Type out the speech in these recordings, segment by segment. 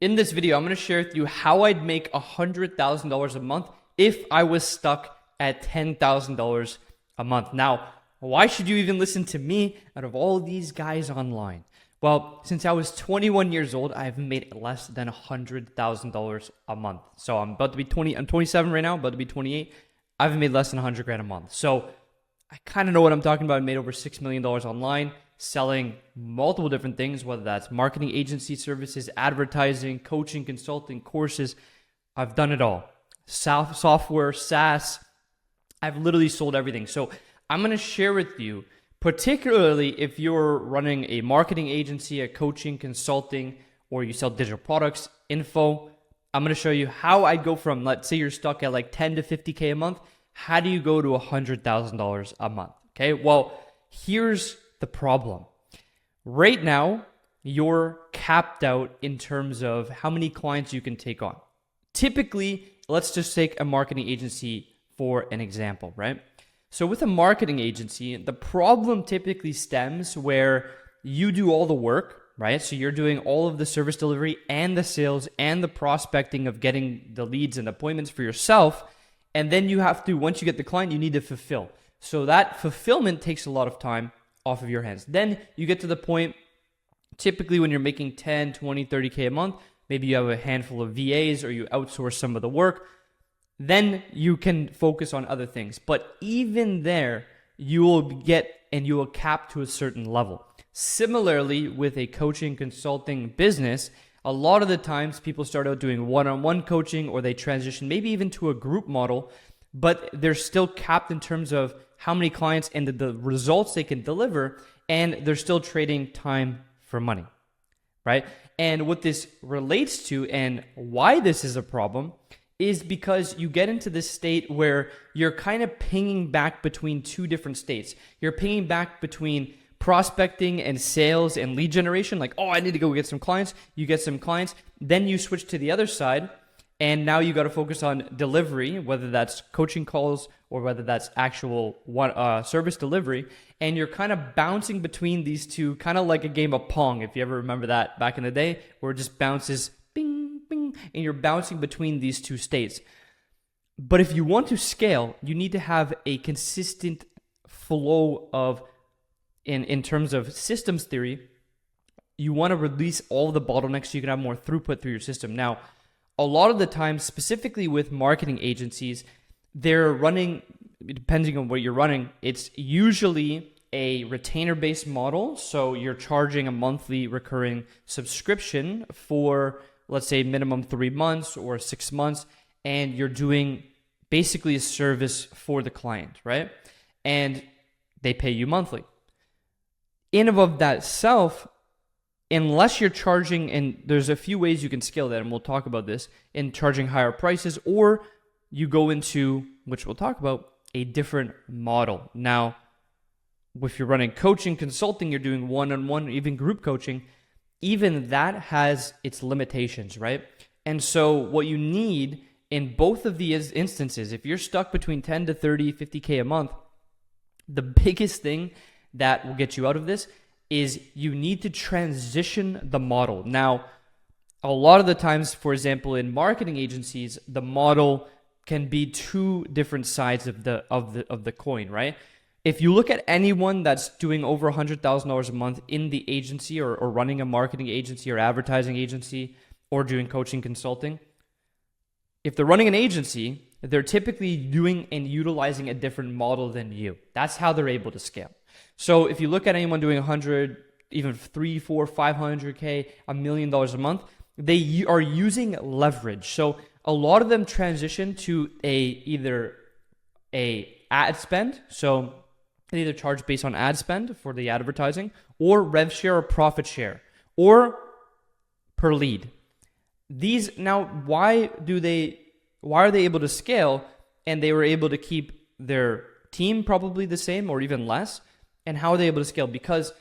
In this video, I'm going to share with you how I'd make $100,000 a month if I was stuck at $10,000 a month. Now, why should you even listen to me out of all these guys online? Well, since I was 21 years old, I have made less than $100,000 a month. So I'm about to be 20, I'm 27 right now, about to be 28. I've made less than 100 grand a month. So I kind of know what I'm talking about. I made over $6 million online selling multiple different things, whether that's marketing agency services, advertising, coaching, consulting, courses. I've done it all. Software, SaaS. I've literally sold everything. So I'm going to share with you, particularly if you're running a marketing agency, a coaching, consulting, or you sell digital products, info. I'm going to show you how I go from, let's say you're stuck at like 10 to 50K a month. How do you go to $100,000 a month? Okay, well, here's the problem. Right now, you're capped out in terms of how many clients you can take on. Typically, let's just take a marketing agency for an example, right? So with a marketing agency, the problem typically stems where you do all the work, right? So you're doing all of the service delivery and the sales and the prospecting of getting the leads and appointments for yourself. And then you have to, once you get the client, you need to fulfill. So that fulfillment takes a lot of time off of your hands. Then you get to the point, typically when you're making 10, 20, 30K a month, maybe you have a handful of VAs or you outsource some of the work, then you can focus on other things. But even there, you will get and you will cap to a certain level. Similarly, with a coaching consulting business, a lot of the times people start out doing one-on-one coaching or they transition maybe even to a group model, but they're still capped in terms of how many clients and the results they can deliver, and they're still trading time for money, right? And what this relates to and why this is a problem is because you get into this state where you're kind of pinging back between two different states. You're pinging back between prospecting and sales and lead generation, like, oh, I need to go get some clients. You get some clients, then you switch to the other side, and now you got to focus on delivery, whether that's coaching calls or whether that's actual service delivery, and you're kind of bouncing between these two, kind of like a game of Pong, if you ever remember that back in the day, where it just bounces, bing, bing, and you're bouncing between these two states. But if you want to scale, you need to have a consistent flow of, in terms of systems theory, you want to release all the bottlenecks so you can have more throughput through your system. Now, a lot of the time, specifically with marketing agencies, they're running, depending on what you're running, it's usually a retainer-based model. So you're charging a monthly recurring subscription for, let's say, minimum 3 months or 6 months, and you're doing basically a service for the client, right? And they pay you monthly. In and of that self, unless you're charging, and there's a few ways you can scale that, and we'll talk about this, in charging higher prices, or you go into, which we'll talk about, a different model. Now, if you're running coaching, consulting, you're doing one-on-one, even group coaching, even that has its limitations, right? And so what you need in both of these instances, if you're stuck between 10 to 30, 50K a month, the biggest thing that will get you out of this is you need to transition the model. Now, a lot of the times, for example, in marketing agencies, the model can be two different sides of the coin, right? If you look at anyone that's doing over $100,000 a month in the agency or running a marketing agency or advertising agency or doing coaching consulting, if they're running an agency, they're typically doing and utilizing a different model than you. That's how they're able to scale. So if you look at anyone doing 100, even 3, 4, 500K, $1 million a month, they are using leverage. So a lot of them transition to either a ad spend. So they either charge based on ad spend for the advertising, or rev share or profit share, or per lead. These now, why are they able to scale? And they were able to keep their team probably the same or even less. And how are they able to scale? Because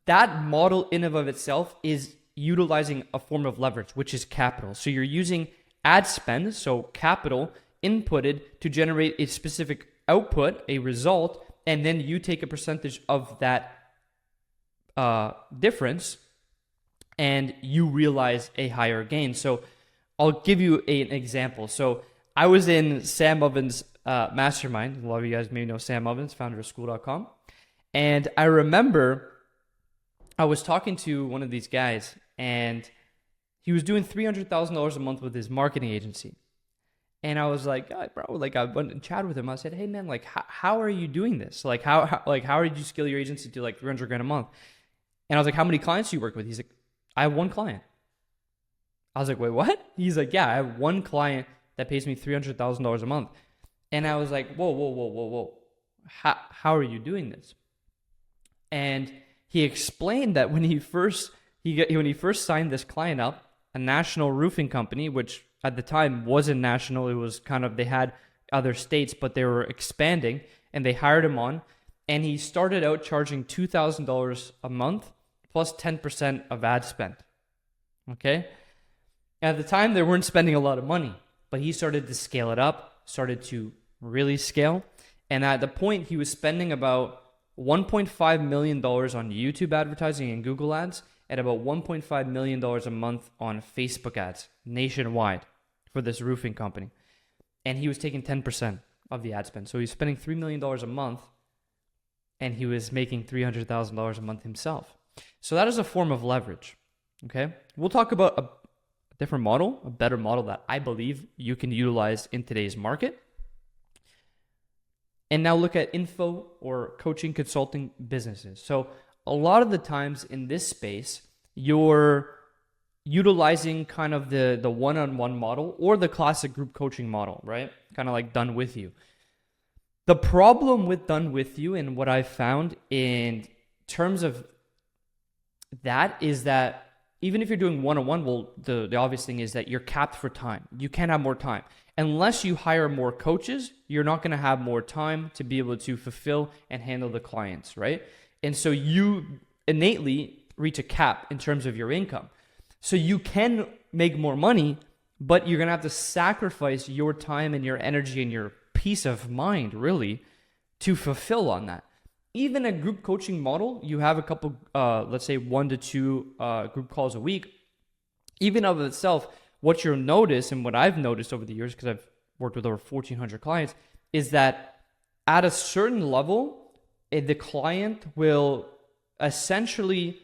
that model in and of itself is utilizing a form of leverage, which is capital. So you're using ad spend, so capital inputted to generate a specific output, a result, and then you take a percentage of that difference and you realize a higher gain. So I'll give you an example. So I was in Sam Ovens' mastermind. A lot of you guys may know Sam Ovens, founder of school.com. And I remember I was talking to one of these guys, and he was doing $300,000 a month with his marketing agency. And I was like, oh, bro, like I went and chatted with him. I said, hey man, like how are you doing this? Like how did you scale your agency to like 300 grand a month? And I was like, how many clients do you work with? He's like, I have one client. I was like, wait, what? He's like, yeah, I have one client that pays me $300,000 a month. And I was like, whoa. How are you doing this? And he explained that when he first signed this client up, a national roofing company, which at the time wasn't national, it was kind of, they had other states, but they were expanding, and they hired him on, and he started out charging $2,000 a month plus 10% of ad spend. Okay? At the time, they weren't spending a lot of money, but he started to scale it up, started to really scale. And at the point, he was spending about $1.5 million on YouTube advertising and Google ads, and about $1.5 million a month on Facebook ads nationwide for this roofing company. And he was taking 10% of the ad spend. So he's spending $3 million a month, and he was making $300,000 a month himself. So that is a form of leverage. Okay? We'll talk about a different model, a better model that I believe you can utilize in today's market. And now look at info or coaching consulting businesses. So a lot of the times in this space, you're utilizing kind of the one-on-one model or the classic group coaching model, right? Kind of like done with you. The problem with done with you, and what I've found in terms of that, is that even if you're doing one-on-one, well, the obvious thing is that you're capped for time. You can't have more time. Unless you hire more coaches, you're not going to have more time to be able to fulfill and handle the clients, right? And so you innately reach a cap in terms of your income. So you can make more money, but you're going to have to sacrifice your time and your energy and your peace of mind, really, to fulfill on that. Even a group coaching model, you have a couple, let's say 1 to 2 group calls a week. Even of itself, what you'll notice, and what I've noticed over the years, because I've worked with over 1,400 clients, is that at a certain level, the client will essentially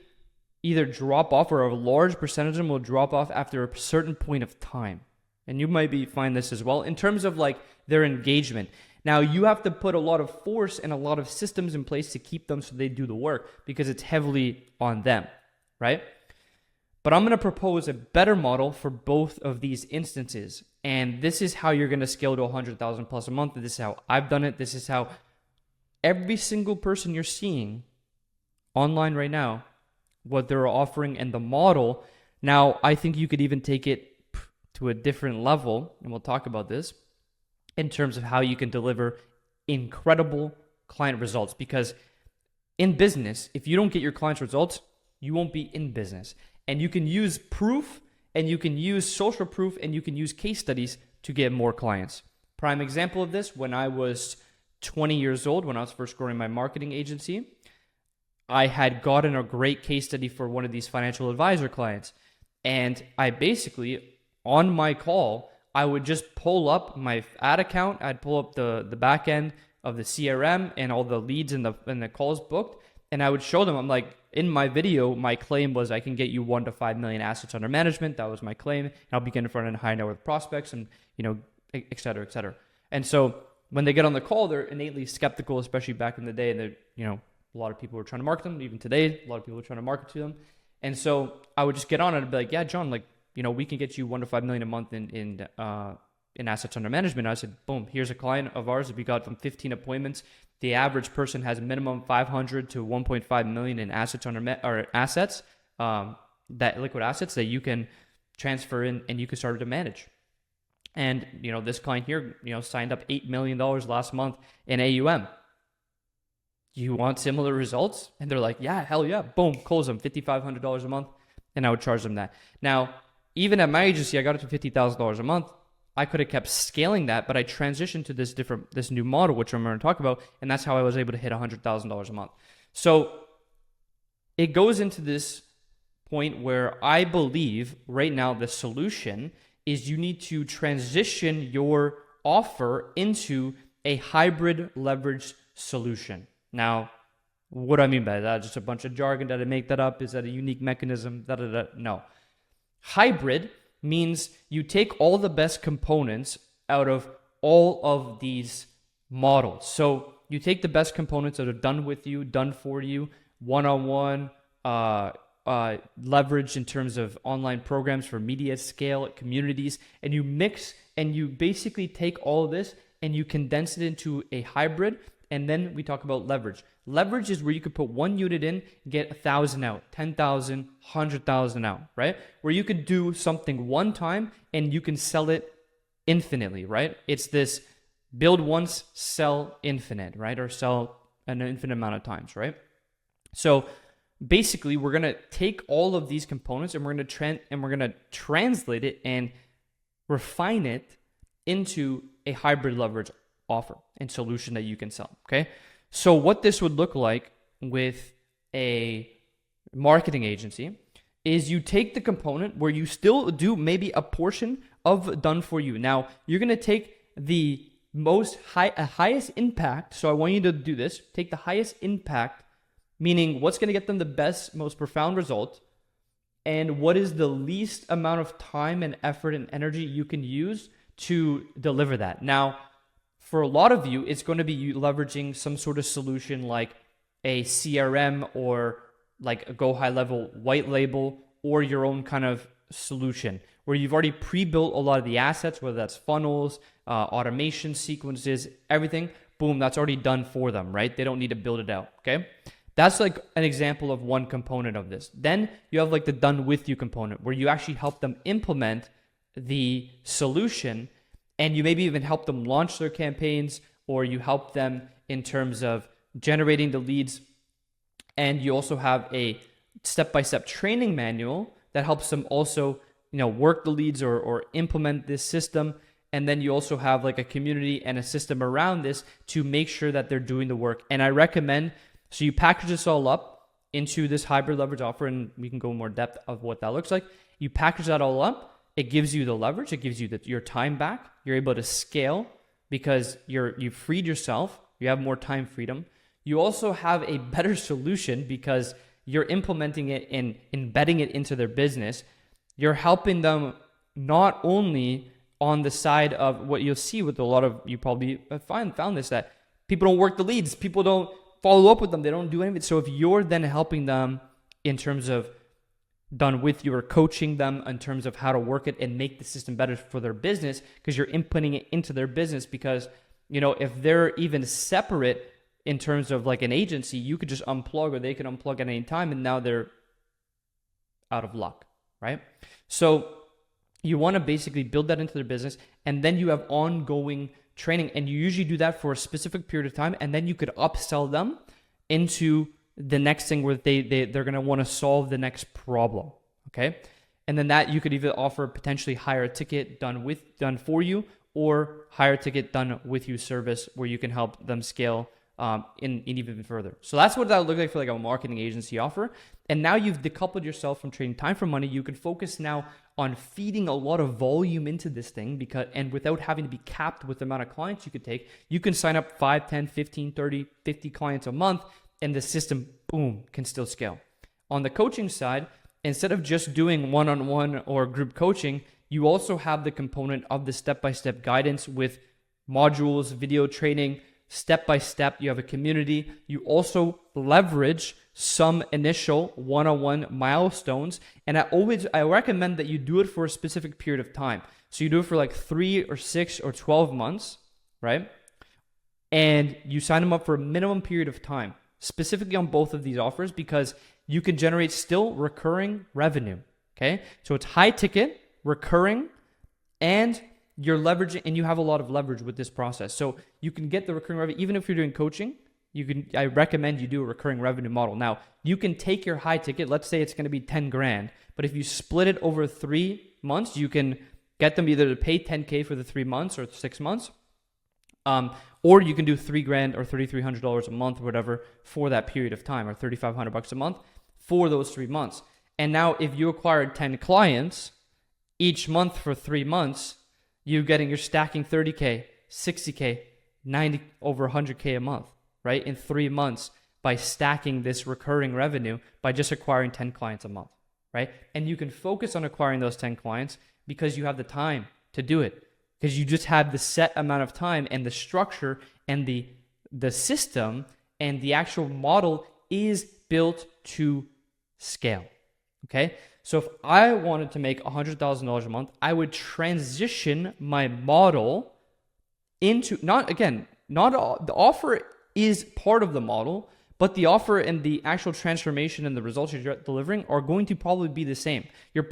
either drop off, or a large percentage of them will drop off after a certain point of time. And you might find this as well in terms of like their engagement. Now, you have to put a lot of force and a lot of systems in place to keep them so they do the work, because it's heavily on them, right? But I'm going to propose a better model for both of these instances. And this is how you're going to scale to 100,000 plus a month. This is how I've done it. This is how every single person you're seeing online right now, what they're offering and the model. Now, I think you could even take it to a different level, and we'll talk about this, in terms of how you can deliver incredible client results. Because in business, if you don't get your clients' results, you won't be in business. And you can use proof, and you can use social proof, and you can use case studies to get more clients. Prime example of this, when I was 20 years old, when I was first growing my marketing agency, I had gotten a great case study for one of these financial advisor clients. And I basically, on my call, I would just pull up my ad account. I'd pull up the back end of the CRM and all the leads and the calls booked. And I would show them, I'm like, in my video, my claim was I can get you 1 to 5 million assets under management. That was my claim. And I'll begin in front of high net worth prospects and, et cetera, et cetera. And so when they get on the call, they're innately skeptical, especially back in the day. And a lot of people were trying to market them. Even today, a lot of people are trying to market to them. And so I would just get on it and be like, yeah, John, like, we can get you 1 to 5 million a month in assets under management. I said, boom, here's a client of ours. If we got them 15 appointments, the average person has minimum 500 to 1.5 million in assets assets, that liquid assets that you can transfer in and you can start to manage. And this client here, signed up $8 million last month in AUM. You want similar results? And they're like, yeah, hell yeah, boom, close them $5,500 a month, and I would charge them that. Now, even at my agency, I got it to $50,000 a month. I could have kept scaling that, but I transitioned to this new model, which I'm going to talk about, and that's how I was able to hit $100,000 a month. So it goes into this point where I believe right now the solution is you need to transition your offer into a hybrid leverage solution. Now, what do I mean by that? Just a bunch of jargon? Did I make that up? Is that a unique mechanism? No. Hybrid means you take all the best components out of all of these models. So you take the best components that are done with you, done for you, one-on-one, leverage in terms of online programs for media scale, communities, and you mix and you basically take all of this and you condense it into a hybrid. And then we talk about leverage. Leverage is where you could put 1 unit in, get 1,000 out, 10,000, 100,000 out, right? Where you could do something one time and you can sell it infinitely, right? It's this build once, sell infinite, right? Or sell an infinite amount of times, right? So basically, we're gonna take all of these components and we're gonna translate it and refine it into a hybrid leverage offer and solution that you can sell. Okay, so what this would look like with a marketing agency is you take the component where you still do maybe a portion of done for you. Now you're gonna take the highest impact. So I want you to do this. Take the highest impact, meaning what's going to get them the best, most profound result, and what is the least amount of time and effort and energy you can use to deliver that. Now, for a lot of you, it's going to be you leveraging some sort of solution like a CRM or like a Go High Level white label or your own kind of solution where you've already pre-built a lot of the assets, whether that's funnels, automation sequences, everything. Boom, that's already done for them, right? They don't need to build it out, okay? That's like an example of one component of this. Then you have like the done with you component where you actually help them implement the solution and you maybe even help them launch their campaigns or you help them in terms of generating the leads. And you also have a step-by-step training manual that helps them also, work the leads or implement this system. And then you also have like a community and a system around this to make sure that they're doing the work. And I recommend, so you package this all up into this hybrid leverage offer, and we can go in more depth of what that looks like. You package that all up. It gives you the leverage. It gives you your time back. You're able to scale because you've freed yourself. You have more time freedom. You also have a better solution because you're implementing it and embedding it into their business. You're helping them not only on the side of what you'll see with a lot of, you probably found this, that people don't work the leads. People don't follow up with them. They don't do anything. So if you're then helping them in terms of done with you or coaching them in terms of how to work it and make the system better for their business because you're inputting it into their business because, if they're even separate in terms of like an agency, you could just unplug or they can unplug at any time and now they're out of luck, right? So you want to basically build that into their business and then you have ongoing training and you usually do that for a specific period of time and then you could upsell them into the next thing where they're going to want to solve the next problem, okay? And then that you could either offer potentially higher ticket done for you or higher ticket done with you service where you can help them scale in even further. So that's what that would look like for like a marketing agency offer. And now you've decoupled yourself from trading time for money. You can focus now on feeding a lot of volume into this thing and without having to be capped with the amount of clients you could take, you can sign up 5, 10, 15, 30, 50 clients a month and the system, boom, can still scale. On the coaching side, instead of just doing one-on-one or group coaching, you also have the component of the step-by-step guidance with modules, video training, step-by-step. You have a community. You also leverage some initial one-on-one milestones. And I recommend that you do it for a specific period of time. So you do it for like 3 or 6 or 12 months, right? And you sign them up for a minimum period of time, specifically on both of these offers, because you can generate still recurring revenue, okay? So it's high ticket, recurring, and you're leveraging, and you have a lot of leverage with this process. So you can get the recurring revenue, even if you're doing coaching, I recommend you do a recurring revenue model. Now, you can take your high ticket, let's say it's going to be 10 grand, but if you split it over 3 months, you can get them either to pay 10K for the 3 months or 6 months, or you can do 3 grand or $3,300 a month or whatever for that period of time, or $3,500 a month for those 3 months. And now if you acquired 10 clients each month for 3 months, you're stacking 30K, 60K, 90, over 100K a month, right? In 3 months by stacking this recurring revenue by just acquiring 10 clients a month, right? And you can focus on acquiring those 10 clients because you have the time to do it, because you just have the set amount of time, and the structure and the system and the actual model is built to scale. Okay. So if I wanted to make $100,000 a month, I would transition my model into the offer is part of the model, but the offer and the actual transformation and the results you're delivering are going to probably be the same. You're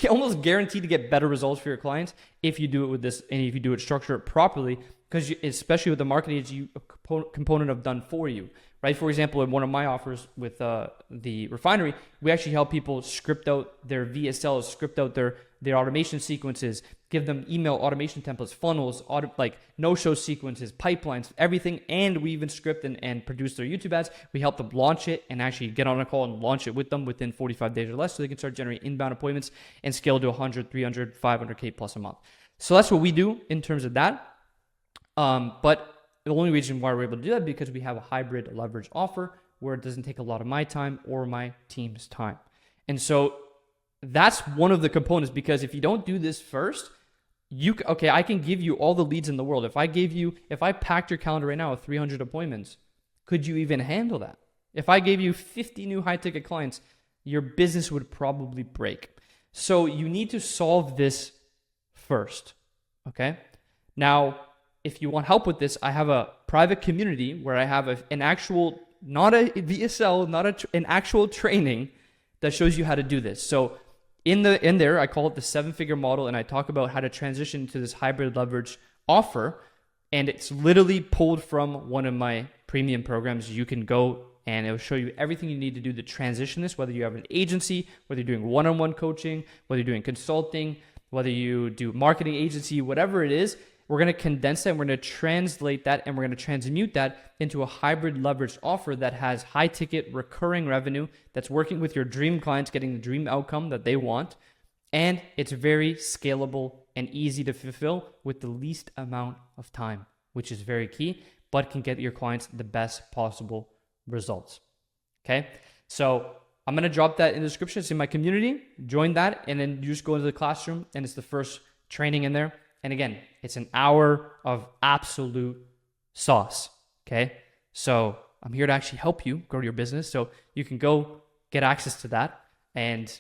almost guaranteed to get better results for your clients if you do it with this, and if you do it structured properly, because especially with the marketing agency component of done for you, right? For example, in one of my offers with the refinery, we actually help people script out their VSLs, script out their automation sequences, give them email automation templates, funnels, like no-show sequences, pipelines, everything. And we even script and produce their YouTube ads. We help them launch it and actually get on a call and launch it with them within 45 days or less, so they can start generating inbound appointments and scale to 100, 300, 500K plus a month. So that's what we do in terms of that. But the only reason why we're able to do that is because we have a hybrid leverage offer where it doesn't take a lot of my time or my team's time. And so that's one of the components, because if you don't do this first, I can give you all the leads in the world. If I packed your calendar right now with 300 appointments, could you even handle that? If I gave you 50 new high ticket clients, your business would probably break. So you need to solve this first. Okay. Now, if you want help with this, I have a private community where I have an actual, not a VSL, an actual training that shows you how to do this. So in there, I call it the 7-figure model, and I talk about how to transition to this hybrid leverage offer. And it's literally pulled from one of my premium programs. You can go and it will show you everything you need to do to transition this, whether you have an agency, whether you're doing one-on-one coaching, whether you're doing consulting, whether you do marketing agency, whatever it is. We're going to condense that, and we're going to translate that, and we're going to transmute that into a hybrid leverage offer that has high ticket recurring revenue, that's working with your dream clients, getting the dream outcome that they want. And it's very scalable and easy to fulfill with the least amount of time, which is very key, but can get your clients the best possible results. Okay. So I'm going to drop that in the description. It's in my community. Join that. And then you just go into the classroom, and it's the first training in there. And again, it's an hour of absolute sauce, okay? So I'm here to actually help you grow your business. So you can go get access to that. And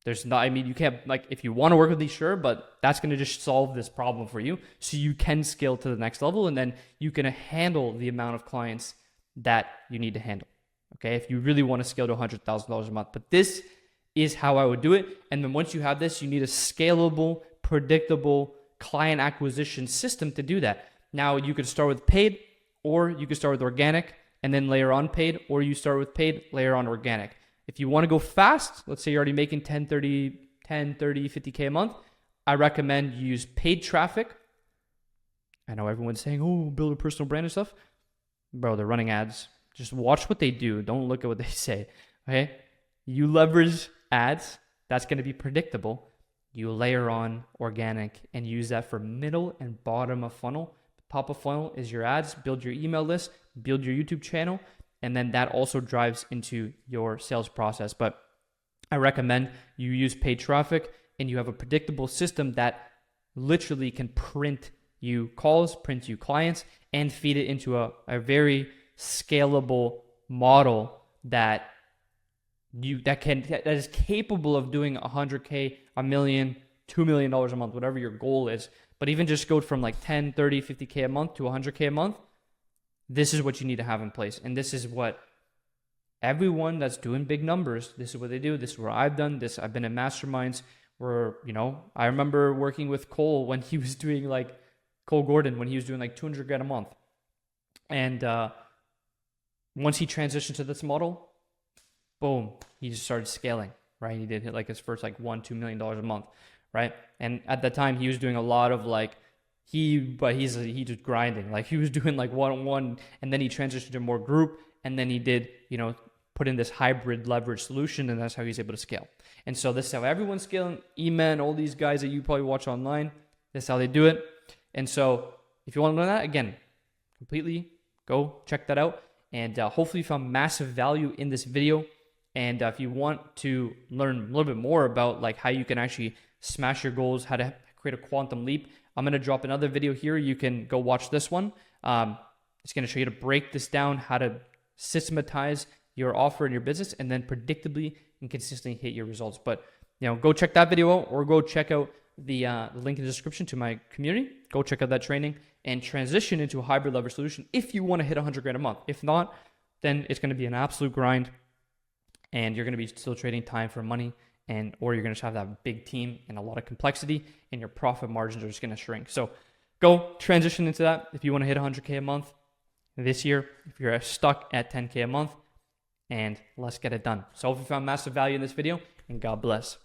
you can't, if you want to work with me, sure, but that's going to just solve this problem for you so you can scale to the next level, and then you can handle the amount of clients that you need to handle, okay? If you really want to scale to $100,000 a month. But this is how I would do it. And then once you have this, you need a scalable, predictable client acquisition system to do that. Now, you could start with paid, or you could start with organic and then layer on paid, or you start with paid, layer on organic. If you want to go fast, let's say you're already making 10, 30, 50K a month, I recommend you use paid traffic. I know everyone's saying, oh, build a personal brand and stuff. Bro, they're running ads. Just watch what they do. Don't look at what they say, okay? You leverage ads. That's going to be predictable. You layer on organic and use that for middle and bottom of funnel. Top of funnel is your ads, build your email list, build your YouTube channel, and then that also drives into your sales process. But I recommend you use paid traffic, and you have a predictable system that literally can print you calls, print you clients, and feed it into a very scalable model that is capable of doing 100K, $1 million, $2 million a month, whatever your goal is. But even just go from 10, 30, 50K a month to 100K a month. This is what you need to have in place. And this is what everyone that's doing big numbers, this is what they do. This is what I've done. I've been in masterminds where, I remember working with Cole when he was doing Cole Gordon, when he was doing $200,000 a month. And once he transitioned to this model, boom, he just started scaling, right? He did hit his first $1-2 million a month, right? And at that time, he was doing a lot of he's just grinding. He was doing one-on-one, and then he transitioned to more group, and then he did, put in this hybrid leverage solution, and that's how he's able to scale. And so this is how everyone's scaling. E-Man, all these guys that you probably watch online, this is how they do it. And so if you want to learn that, again, completely go check that out. And hopefully you found massive value in this video. And if you want to learn a little bit more about like how you can actually smash your goals, how to create a quantum leap, I'm going to drop another video here. You can go watch this one. It's going to show you to break this down, how to systematize your offer in your business, and then predictably and consistently hit your results. But go check that video out, or go check out the link in the description to my community. Go check out that training and transition into a hybrid leverage solution if you want to hit 100 grand a month. If not, then it's going to be an absolute grind, and you're going to be still trading time for money, or you're going to have that big team and a lot of complexity, and your profit margins are just going to shrink. So go transition into that if you want to hit 100K a month this year, if you're stuck at 10K a month, and let's get it done. So I hope you found massive value in this video, and God bless.